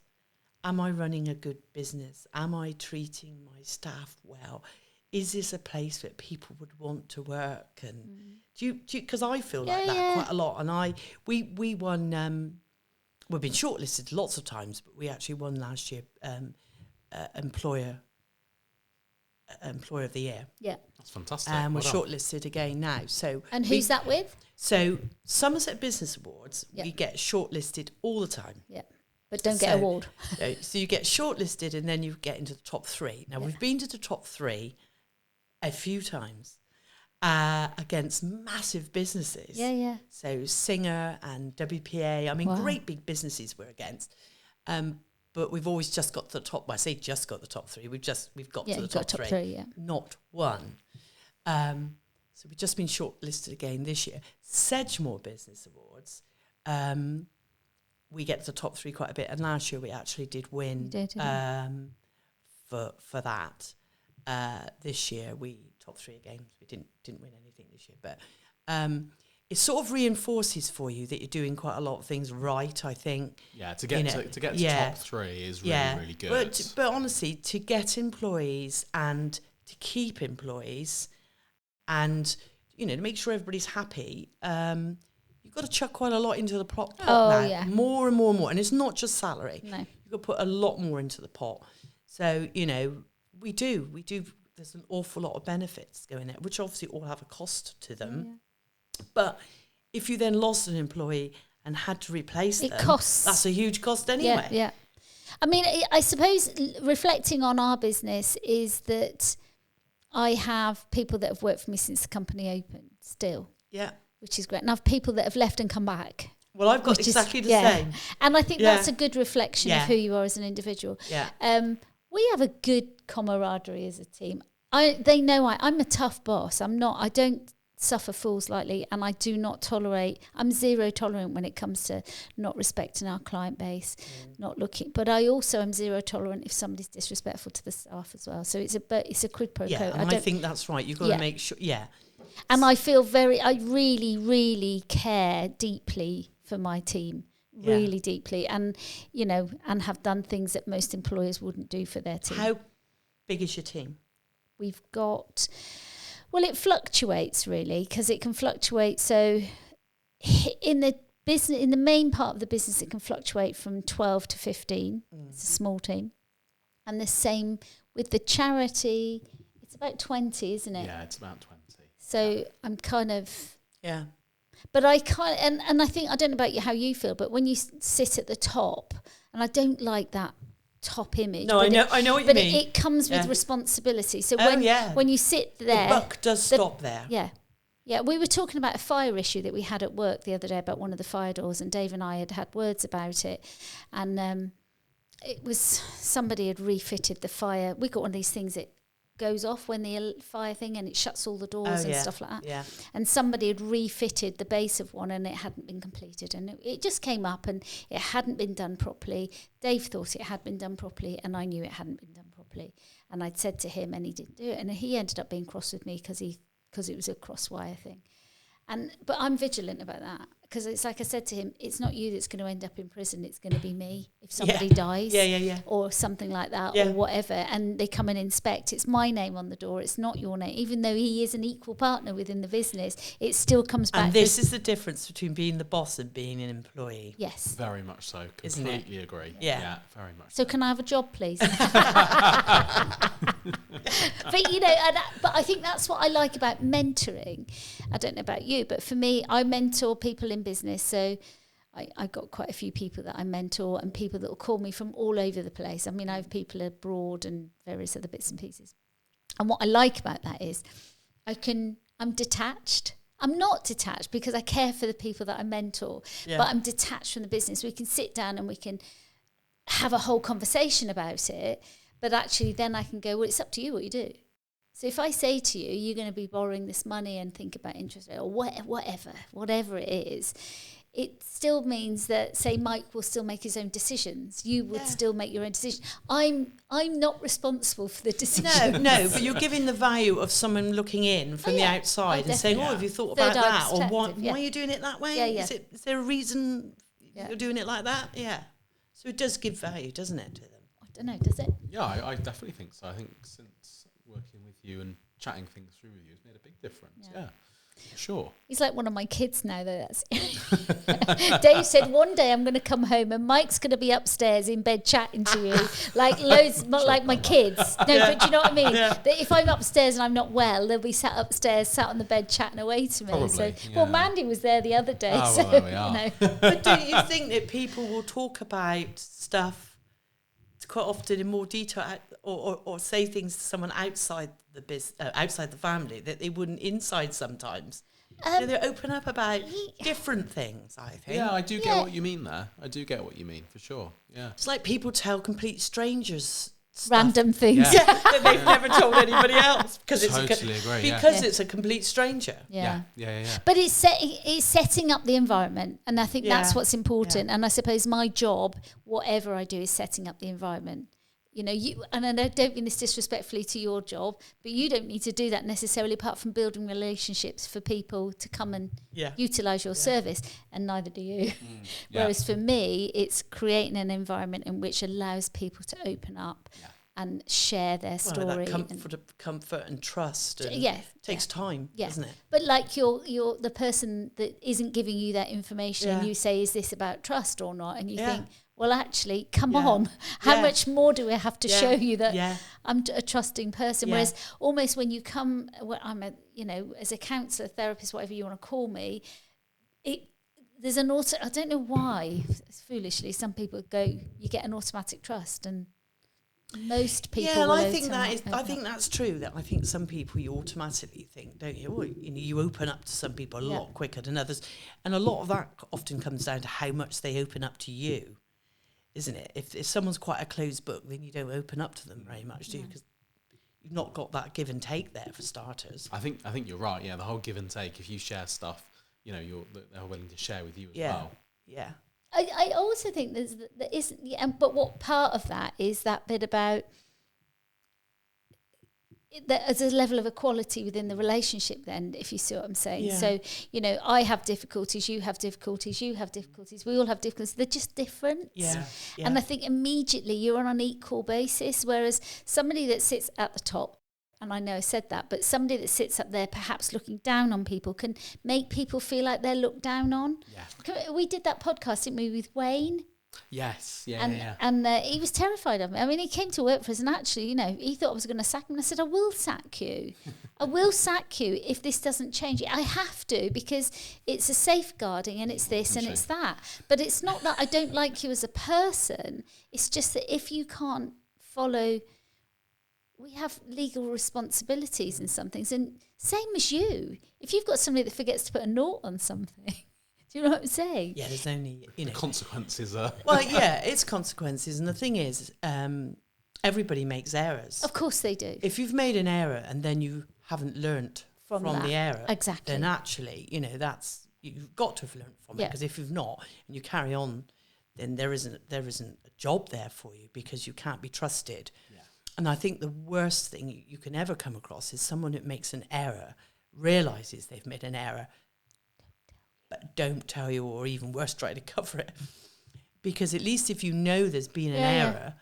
Am I running a good business? Am I treating my staff well? Is this a place that people would want to work? And do you? Because I feel like that quite a lot. And we won. We've been shortlisted lots of times, but we actually won last year. Employer of the Year. Yeah, that's fantastic. We're shortlisted again now. So and who's that with? So Somerset Business Awards. We get shortlisted all the time. Yeah. But don't get an award. So you get shortlisted and then you get into the top 3. Now, we've been to the top 3 a few times against massive businesses. Yeah, yeah. So Singer and WPA, I mean, great big businesses we're against. But we've always just got to the top. I say just got the top 3. We've got to the top 3. Not one. So we've just been shortlisted again this year. Sedgemoor Business Awards. We get to the top 3 quite a bit, and last year we actually did win for that. This year we top 3 again. We didn't win anything this year, but it sort of reinforces for you that you're doing quite a lot of things right. I think. Yeah, to get to top 3 is really good. But honestly, to get employees and to keep employees, and to make sure everybody's happy. You've got to chuck quite a lot into the pot now. Yeah. More and more and more. And it's not just salary. No. You've got to put a lot more into the pot. So, we do. There's an awful lot of benefits going there, which obviously all have a cost to them. Yeah. But if you then lost an employee and had to replace them, costs. That's a huge cost anyway. Yeah. I mean, I suppose reflecting on our business is that I have people that have worked for me since the company opened still. Yeah. Which is great. And I have people that have left and come back. Well, I've got exactly the same. And I think that's a good reflection of who you are as an individual. Yeah. We have a good camaraderie as a team. They know I'm a tough boss. I don't suffer fools lightly, and I do not tolerate. I'm zero tolerant when it comes to not respecting our client base, not looking. But I also am zero tolerant if somebody's disrespectful to the staff as well. So it's a quid pro quo. Yeah, and I think that's right. You've got to make sure. Yeah. And I really, really care deeply for my team, really deeply. And, and have done things that most employers wouldn't do for their team. How big is your team? We've got, it fluctuates really, because it can fluctuate. So in the main part of the business, it can fluctuate from 12 to 15. It's a small team. And the same with the charity, it's about 20, isn't it? Yeah, it's about 20. So I'm kind of... Yeah. But I can't... And I think, I don't know about how you feel, but when you sit at the top, and I don't like that top image. No, I know what you mean. But it comes with responsibility. So when you sit there... The buck does stop there. Yeah. Yeah, we were talking about a fire issue that we had at work the other day about one of the fire doors, and Dave and I had words about it. And it was somebody had refitted the fire. We got one of these things that goes off when the fire thing, and it shuts all the doors and stuff like that. Yeah. And somebody had refitted the base of one, and it hadn't been completed. And it just came up, and it hadn't been done properly. Dave thought it had been done properly, and I knew it hadn't been done properly. And I'd said to him, and he didn't do it. And he ended up being cross with me because it was a cross wire thing. But I'm vigilant about that, because it's like I said to him, it's not you that's going to end up in prison, it's going to be me if somebody dies or something like that or whatever, and they come and inspect. It's my name on the door, it's not your name. Even though he is an equal partner within the business, it still comes back. And this is the difference between being the boss and being an employee. Yes. Very much so. Completely agree. Yeah. Very much so. Can I have a job, please? But, you know, but I think that's what I like about mentoring. I don't know about you, but for me, I mentor people in business. So I got quite a few people that I mentor, and people that will call me from all over the place. I mean, I have people abroad and various other bits and pieces. And what I like about that is I'm detached. I'm not detached because I care for the people that I mentor, but I'm detached from the business. We can sit down and we can have a whole conversation about it, but actually then I can go, well, it's up to you what you do. So if I say to you, you're going to be borrowing this money and think about interest rate or whatever it is, it still means that, say, Mike will still make his own decisions. You would still make your own decision. I'm not responsible for the decision. No, but you're giving the value of someone looking in from the outside and saying, have you thought about that? Or why are you doing it that way? Is there a reason you're doing it like that? Yeah. So it does give value, doesn't it, to them? I don't know, does it? Yeah, I definitely think so. I think since working with you and chatting things through with you has made a big difference. Yeah. Sure. He's like one of my kids now, though. Dave said one day I'm going to come home and Mike's going to be upstairs in bed chatting to you, like loads, like my kids. No, but do you know what I mean? That if I'm upstairs and I'm not well, they'll be sat upstairs, sat on the bed chatting away to me. Probably, well, Mandy was there the other day. Oh, so, well, there we are. You know. But don't you think that people will talk about stuff quite often in more detail, or say things to someone outside the outside the family that they wouldn't inside sometimes? They open up about different things, I think. Yeah, I do get what you mean there. I do get what you mean, for sure. Yeah. It's like people tell complete strangers random things that they've never told anybody else because it's a complete stranger. Yeah. But it's setting up the environment, and I think that's what's important. And I suppose my job, whatever I do, is setting up the environment. You know, and I don't mean this disrespectfully to your job, but you don't need to do that necessarily, apart from building relationships for people to come and utilise your service, and neither do you. Whereas for me, it's creating an environment in which allows people to open up and share their story. That comfort and trust. And takes time, doesn't it? But like you're the person that isn't giving you that information, and you say, is this about trust or not? And you think, well, actually, come on. How much more do I have to show you that I'm a trusting person? Whereas almost when you come, as a counsellor, therapist, whatever you want to call me, there's an I don't know why, foolishly, some people you get an automatic trust, and most people. Yeah, and I think that's true. That I think some people you automatically think, don't you? Well, you open up to some people a lot quicker than others, and a lot of that often comes down to how much they open up to you. Isn't it? If someone's quite a closed book, then you don't open up to them very much, do you? Because you've not got that give and take there for starters. I think you're right. Yeah, the whole give and take. If you share stuff, they're willing to share with you as well. Yeah. I also think there isn't. But what part of that is that bit about there's a level of equality within the relationship then, if you see what I'm saying. So, I have difficulties, you have difficulties, we all have difficulties. They're just different. And I think immediately you're on an equal basis, whereas somebody that sits at the top, and I know I said that, but somebody that sits up there perhaps looking down on people can make people feel like they're looked down on. We did that podcast, didn't we, with Wayne? Yes, and he was terrified of me. I mean, he came to work for us, and actually, he thought I was going to sack him. And I said, I will sack you. I will sack you if this doesn't change. I have to, because it's a safeguarding, and it's this and it's that. But it's not that I don't like you as a person. It's just that if you can't follow we have legal responsibilities in some things. And same as you, if you've got somebody that forgets to put a nought on something, do you know what I'm saying? Yeah, there's only, The consequences are... Well, yeah, it's consequences. And the thing is, everybody makes errors. Of course they do. If you've made an error and then you haven't learnt from the error, exactly, then actually, that's, you've got to have learnt from it. Because if you've not, and you carry on, then there isn't a job there for you, because you can't be trusted. Yeah. And I think the worst thing you can ever come across is someone that makes an error, realises they've made an error, but don't tell you, or even worse, try to cover it. Because at least if you know there's been an error,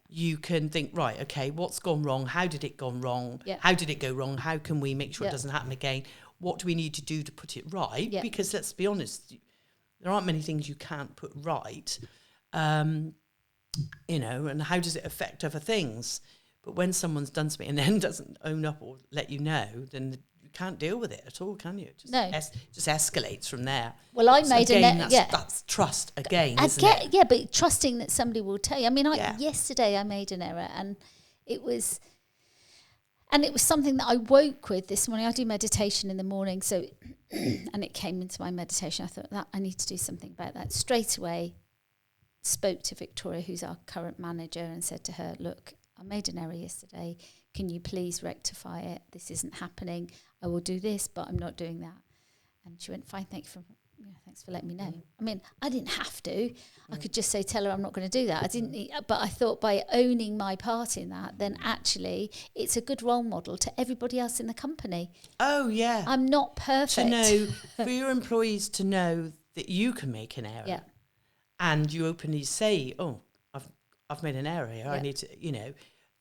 you can think, right, okay, what's gone wrong? How did it go wrong? Yeah. How did it go wrong? How can we make sure it doesn't happen again? What do we need to do to put it right? Yeah. Because let's be honest, there aren't many things you can't put right. And how does it affect other things? But when someone's done something and then doesn't own up or let you know, then you can't deal with it at all, can you? It just escalates from there. Well, I So made again, an that's trust again, isn't it? Yeah, but trusting that somebody will tell you. I mean, yesterday I made an error, and it was something that I woke with this morning. I do meditation in the morning, so and it came into my meditation. I thought that I need to do something about that. Straight away, spoke to Victoria, who's our current manager, and said to her, "Look, I made an error yesterday. Can you please rectify it? This isn't happening. I will do this, but I'm not doing that." And she went, "Fine, thanks for letting me know." I mean, I didn't have to. I could just say, "Tell her I'm not going to do that." I didn't, but I thought by owning my part in that, then actually it's a good role model to everybody else in the company. Oh yeah, I'm not perfect. To know for your employees to know that you can make an error, and you openly say, "Oh, I've made an error here. I need to,"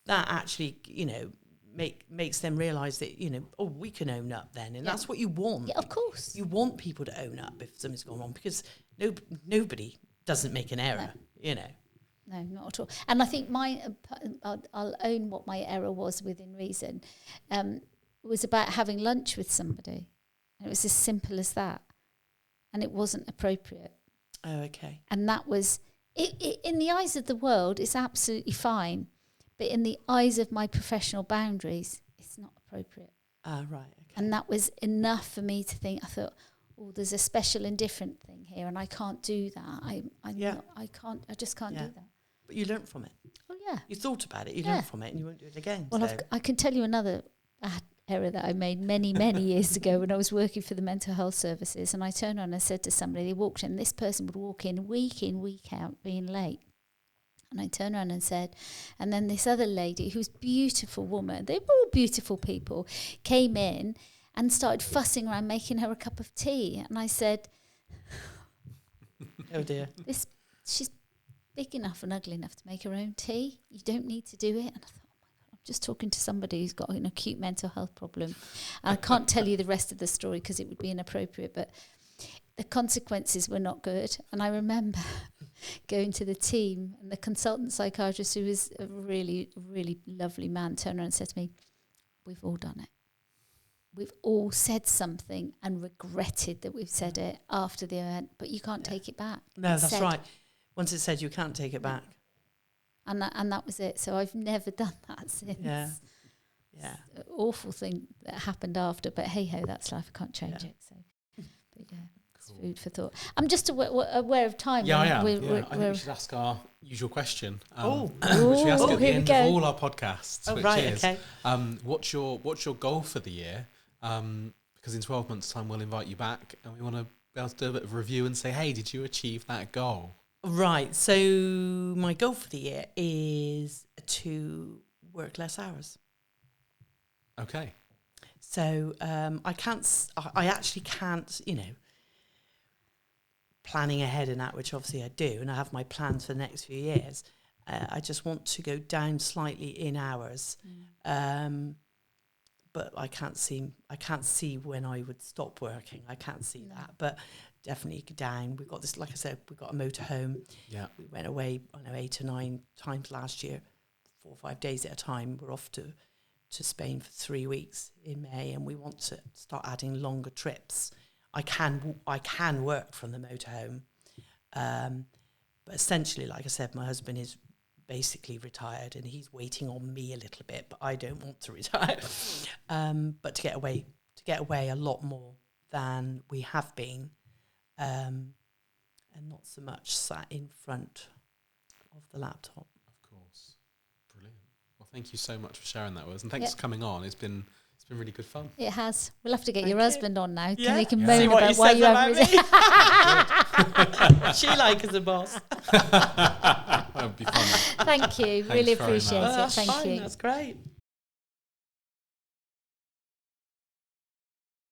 that actually, makes them realise that, we can own up then. And that's what you want. Yeah, of course. You want people to own up if something's gone wrong, because nobody doesn't make an error, No, not at all. And I think I'll own what my error was within reason. It was about having lunch with somebody. And it was as simple as that. And it wasn't appropriate. Oh, okay. And that was, in the eyes of the world, it's absolutely fine. But in the eyes of my professional boundaries, it's not appropriate. Ah, right. Okay. And that was enough for me to think, I thought, oh, there's a special and different thing here, and I can't do that. I just can't do that. But you learnt from it. Oh, yeah. You thought about it, you learnt from it, and you won't do it again. Well, I can tell you another bad error that I made many, many years ago when I was working for the mental health services, and I turned around and said to somebody, they walked in, this person would walk in, week out, being late. And I turned around and said, and then this other lady, who's a beautiful woman, they were all beautiful people, came in and started fussing around making her a cup of tea. And I said, oh dear. She's big enough and ugly enough to make her own tea. You don't need to do it. And I thought, oh my God, I'm just talking to somebody who's got an acute mental health problem. And I can't tell you the rest of the story because it would be inappropriate, but the consequences were not good. And I remember going to the team, and the consultant psychiatrist, who was a really, really lovely man, turned around and said to me, "We've all done it. We've all said something and regretted that we've said it after the event, but you can't take it back." No, it's that's said. right. Once it's said, you can't take it back. And that was it. So I've never done that since. Yeah. It's an awful thing that happened after, but hey ho, that's life. I can't change it. So, but yeah. Cool. Food for thought. I'm just aware of time. Yeah, I am. I think we should ask our usual question, which we ask at the end of all our podcasts. Oh, which right, is, okay. What's your goal for the year? Because in 12 months' time, we'll invite you back, and we want to be able to do a bit of a review and say, hey, did you achieve that goal? Right. So my goal for the year is to work less hours. Okay. So I actually can't, planning ahead in that, which obviously I do, and I have my plans for the next few years. I just want to go down slightly in hours, but I can't see when I would stop working. I can't see that, but definitely down. We've got this, like I said, we've got a motorhome. Yeah, we went away, 8 or 9 times last year, 4 or 5 days at a time. We're off to Spain for 3 weeks in May, and we want to start adding longer trips. I can work from the motorhome, but essentially, like I said, my husband is basically retired, and he's waiting on me a little bit, but I don't want to retire. But to get away a lot more than we have been, and not so much sat in front of the laptop. Of course. Brilliant. Well, thank you so much for sharing that with us, and thanks for coming on. It's been really good fun. It has. We'll have to get Thank your you. husband on now. Yeah. He can See moan what about he why says you about haven't. me. She like as a boss. That would be fun. Thank you. Thanks Really very appreciate much. it. That's Thank fine. you. That's great.